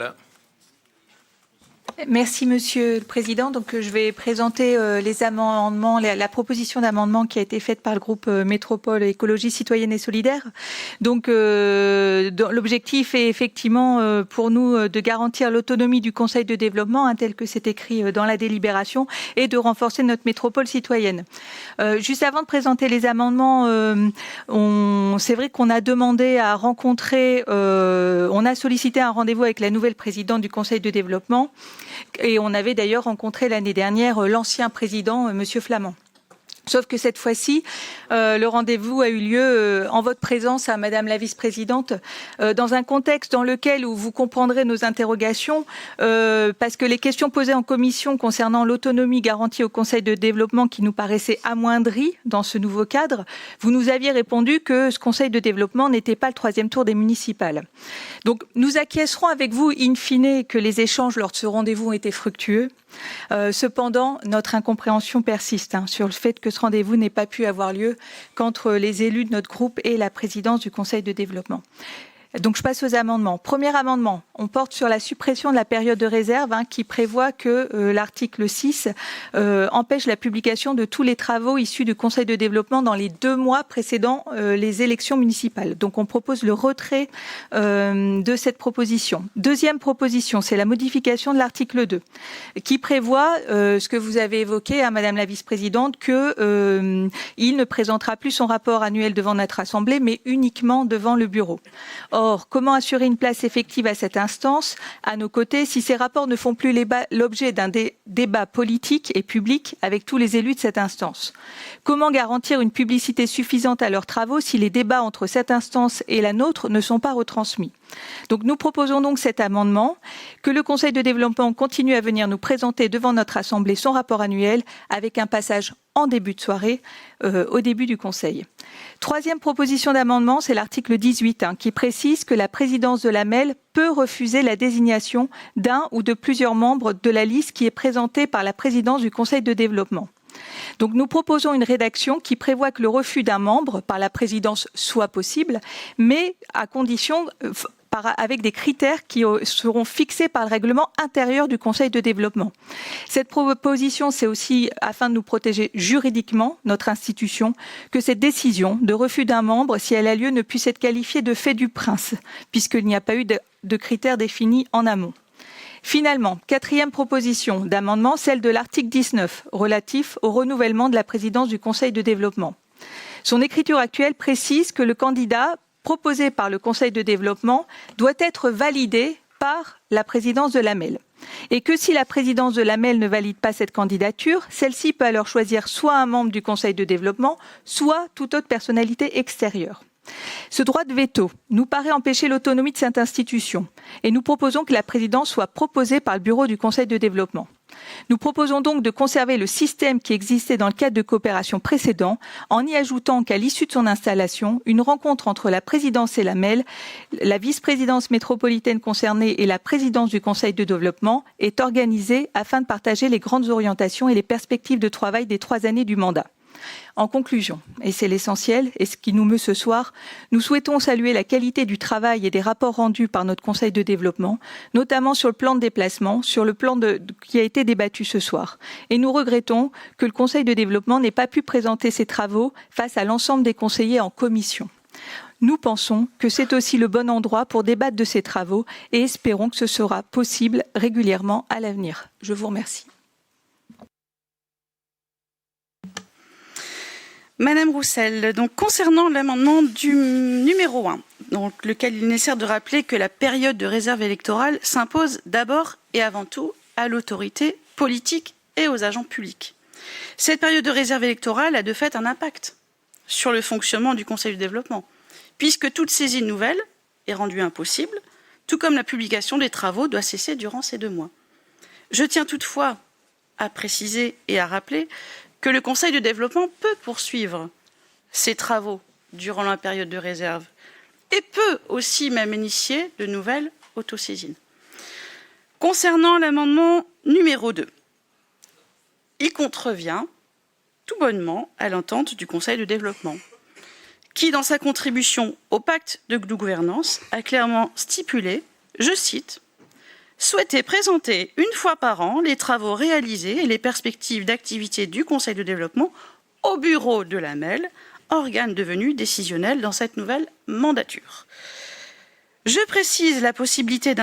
Là. Merci Monsieur le Président. Donc je vais présenter les amendements, la proposition d'amendement qui a été faite par le groupe Métropole Écologie Citoyenne et Solidaire. Donc l'objectif est effectivement pour nous de garantir l'autonomie du Conseil de développement tel que c'est écrit dans la délibération et de renforcer notre métropole citoyenne. Juste avant de présenter les amendements, c'est vrai qu'on a demandé à rencontrer, on a sollicité un rendez-vous avec la nouvelle présidente du Conseil de développement. Et on avait d'ailleurs rencontré l'année dernière l'ancien président, Monsieur Flamand. Sauf que cette fois-ci, le rendez-vous a eu lieu en votre présence à Madame la vice-présidente, dans un contexte dans lequel où vous comprendrez nos interrogations, parce que les questions posées en commission concernant l'autonomie garantie au Conseil de développement qui nous paraissait amoindrie dans ce nouveau cadre, vous nous aviez répondu que ce Conseil de développement n'était pas le troisième tour des municipales. Donc nous acquiescerons avec vous, in fine, que les échanges lors de ce rendez-vous ont été fructueux. Cependant, notre incompréhension persiste sur le fait que ce rendez-vous n'ait pas pu avoir lieu qu'entre les élus de notre groupe et la présidence du Conseil de développement. Donc je passe aux amendements. Premier amendement, on porte sur la suppression de la période de réserve qui prévoit que l'article 6 empêche la publication de tous les travaux issus du Conseil de développement dans les 2 mois précédant les élections municipales. Donc on propose le retrait de cette proposition. Deuxième proposition, c'est la modification de l'article 2 qui prévoit ce que vous avez évoqué, Madame la vice-présidente, que il ne présentera plus son rapport annuel devant notre Assemblée, mais uniquement devant le bureau. Or, comment assurer une place effective à cette instance, à nos côtés, si ces rapports ne font plus l'objet d'un débat politique et public avec tous les élus de cette instance? Comment garantir une publicité suffisante à leurs travaux si les débats entre cette instance et la nôtre ne sont pas retransmis? Donc nous proposons donc cet amendement, que le Conseil de développement continue à venir nous présenter devant notre Assemblée son rapport annuel avec un passage en début de soirée, au début du Conseil. Troisième proposition d'amendement, c'est l'article 18 qui précise que la présidence de l'AMEL peut refuser la désignation d'un ou de plusieurs membres de la liste qui est présentée par la présidence du Conseil de développement. Donc nous proposons une rédaction qui prévoit que le refus d'un membre par la présidence soit possible, mais à condition avec des critères qui seront fixés par le règlement intérieur du Conseil de développement. Cette proposition, c'est aussi afin de nous protéger juridiquement, notre institution, que cette décision de refus d'un membre, si elle a lieu, ne puisse être qualifiée de fait du prince, puisqu'il n'y a pas eu de critères définis en amont. Finalement, quatrième proposition d'amendement, celle de l'article 19, relatif au renouvellement de la présidence du Conseil de développement. Son écriture actuelle précise que le candidat proposé par le Conseil de développement doit être validé par la présidence de l'AMEL. Et que si la présidence de l'AMEL ne valide pas cette candidature, celle-ci peut alors choisir soit un membre du Conseil de développement, soit toute autre personnalité extérieure. Ce droit de veto nous paraît empêcher l'autonomie de cette institution et nous proposons que la présidence soit proposée par le bureau du Conseil de développement. Nous proposons donc de conserver le système qui existait dans le cadre de coopération précédent en y ajoutant qu'à l'issue de son installation, une rencontre entre la présidence et l'AMEL, la vice-présidence métropolitaine concernée et la présidence du Conseil de développement est organisée afin de partager les grandes orientations et les perspectives de travail des 3 années du mandat. En conclusion, et c'est l'essentiel, et ce qui nous meut ce soir, nous souhaitons saluer la qualité du travail et des rapports rendus par notre Conseil de développement, notamment sur le plan de déplacement, sur le plan qui a été débattu ce soir. Et nous regrettons que le Conseil de développement n'ait pas pu présenter ses travaux face à l'ensemble des conseillers en commission. Nous pensons que c'est aussi le bon endroit pour débattre de ces travaux et espérons que ce sera possible régulièrement à l'avenir. Je vous remercie. Madame Roussel, donc concernant l'amendement du numéro 1, donc lequel il est nécessaire de rappeler que la période de réserve électorale s'impose d'abord et avant tout à l'autorité politique et aux agents publics. Cette période de réserve électorale a de fait un impact sur le fonctionnement du Conseil du développement, puisque toute saisie nouvelle est rendue impossible, tout comme la publication des travaux doit cesser durant ces 2 mois. Je tiens toutefois à préciser et à rappeler que le Conseil de développement peut poursuivre ses travaux durant la période de réserve et peut aussi même initier de nouvelles autosaisines. Concernant l'amendement numéro 2, il contrevient tout bonnement à l'entente du Conseil de développement, qui, dans sa contribution au pacte de gouvernance, a clairement stipulé, je cite, souhaitait présenter une fois par an les travaux réalisés et les perspectives d'activité du Conseil de développement au bureau de l'AMEL, organe devenu décisionnel dans cette nouvelle mandature. Je précise la possibilité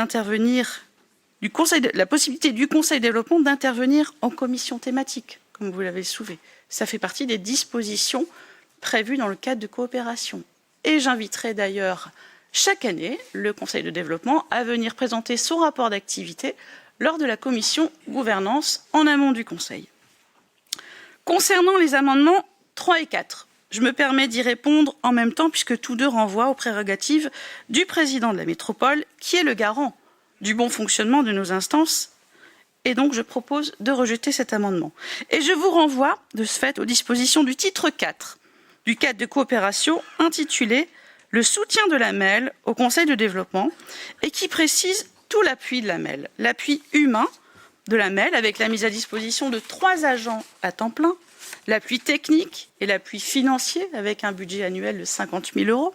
du Conseil de développement d'intervenir en commission thématique, comme vous l'avez soulevé. Ça fait partie des dispositions prévues dans le cadre de coopération. Et j'inviterai d'ailleurs chaque année le Conseil de développement à venir présenter son rapport d'activité lors de la commission gouvernance en amont du Conseil. Concernant les amendements 3 et 4, je me permets d'y répondre en même temps puisque tous deux renvoient aux prérogatives du président de la métropole qui est le garant du bon fonctionnement de nos instances. Et donc, je propose de rejeter cet amendement. Et je vous renvoie, de ce fait, aux dispositions du titre 4 du cadre de coopération intitulé « Le soutien de l'AMEL au Conseil de développement » et qui précise tout l'appui de l'AMEL. L'appui humain de l'AMEL avec la mise à disposition de 3 agents à temps plein, l'appui technique et l'appui financier avec un budget annuel de 50 000 €.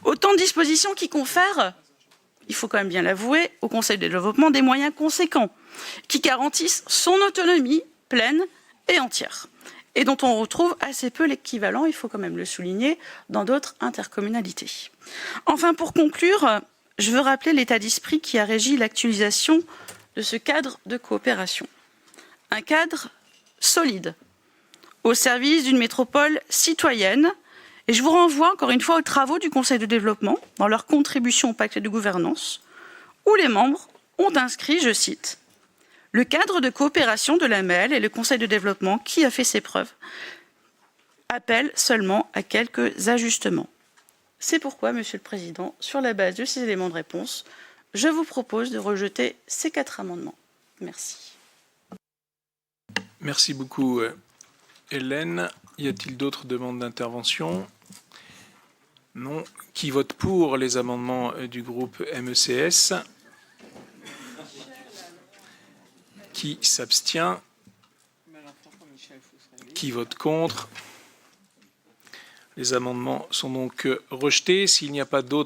Autant de dispositions qui confèrent, il faut quand même bien l'avouer, au Conseil de développement des moyens conséquents qui garantissent son autonomie pleine et entière et dont on retrouve assez peu l'équivalent, il faut quand même le souligner, dans d'autres intercommunalités. Enfin, pour conclure, je veux rappeler l'état d'esprit qui a régi l'actualisation de ce cadre de coopération. Un cadre solide, au service d'une métropole citoyenne. Et je vous renvoie encore une fois aux travaux du Conseil de développement dans leur contribution au pacte de gouvernance, où les membres ont inscrit, je cite, « Le cadre de coopération de l'AMEL et le Conseil de développement qui a fait ses preuves appelle seulement à quelques ajustements. » C'est pourquoi, Monsieur le Président, sur la base de ces éléments de réponse, je vous propose de rejeter ces 4 amendements. Merci. Merci beaucoup, Hélène. Y a-t-il d'autres demandes d'intervention? Non. Qui vote pour les amendements du groupe MECS? Qui s'abstient? Qui vote contre? Les amendements sont donc rejetés. S'il n'y a pas d'autres